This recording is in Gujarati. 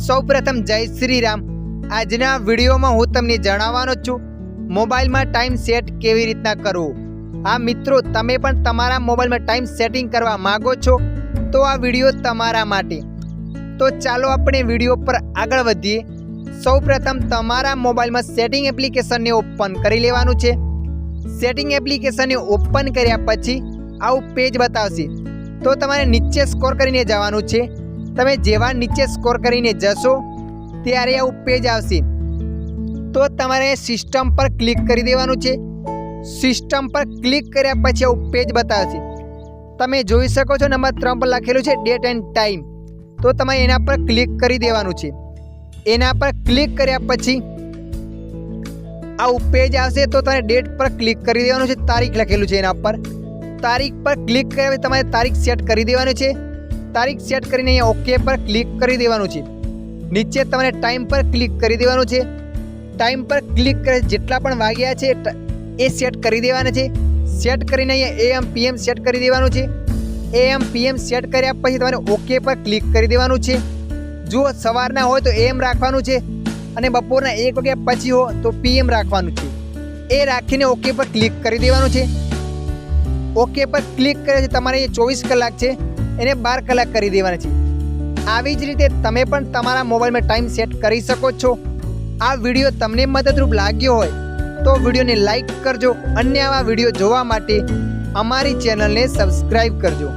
સૌપ્રથમ જય શ્રી રામ। આજના વિડીયોમાં હું તમને જણાવવાનો છું મોબાઈલમાં ટાઈમ સેટ કેવી રીતના કરવો। આ મિત્રો તમે પણ તમારા મોબાઈલમાં ટાઈમ સેટિંગ કરવા માંગો છો તો આ વિડીયો તમારા માટે। તો ચાલો આપણે વિડીયો પર આગળ વધીએ। સૌપ્રથમ તમારા મોબાઈલમાં સેટિંગ એપ્લિકેશનને ઓપન કરી લેવાનું છે। સેટિંગ એપ્લિકેશનને ઓપન કર્યા પછી આવું પેજ બતાવશે તો તમારે નીચે સ્ક્રોલ કરીને જવાનું છે। તમે જેવા નીચે સ્ક્રોલ કરીને જશો ત્યારે આવું પેજ આવશે તો તમારે સિસ્ટમ પર ક્લિક કરી દેવાનું છે। સિસ્ટમ પર ક્લિક કર્યા પછી આવું પેજ બતાવશે। તમે જોઈ શકો છો નંબર 3 પર લખેલું છે ડેટ એન્ડ ટાઈમ, તો તમારે એના પર ક્લિક કરી દેવાનું છે। એના પર ક્લિક કર્યા પછી આવું પેજ આવશે તો તમારે ડેટ પર ક્લિક કરી દેવાનું છે। તારીખ લખેલું છે એના પર, તારીખ પર ક્લિક કર્યા પછી તમારે તારીખ સેટ કરી દેવાની છે। તારીખ સેટ કરીને અહીંયા ઓકે પર ક્લિક કરી દેવાનું છે। નીચે તમારે ટાઈમ પર ક્લિક કરી દેવાનું છે। ટાઈમ પર ક્લિક કરે જેટલા પણ વાગ્યા છે એ સેટ કરી દેવાના છે। સેટ કરીને અહીંયા AM PM સેટ કરી દેવાનું છે। AM PM સેટ કર્યા પછી તમારે ઓકે પર ક્લિક કરી દેવાનું છે। જો સવારના હોય તો AM રાખવાનું છે અને બપોરના 1 વાગ્યા પછી હોય તો PM રાખવાનું છે। એ રાખીને ઓકે પર ક્લિક કરી દેવાનું છે। ઓકે પર ક્લિક કરે છે તમારે અહીંયા 24 કલાક છે એને 12 કલાક કરી દેવાના છે। આવી જ રીતે તમે પણ તમારા મોબાઈલમાં ટાઈમ સેટ કરી શકો છો। આ વિડીયો તમને મદદરૂપ લાગ્યો હોય તો વિડીયોને લાઈક કરજો અને આવા વિડીયો જોવા માટે અમારી ચેનલને સબસ્ક્રાઈબ કરજો।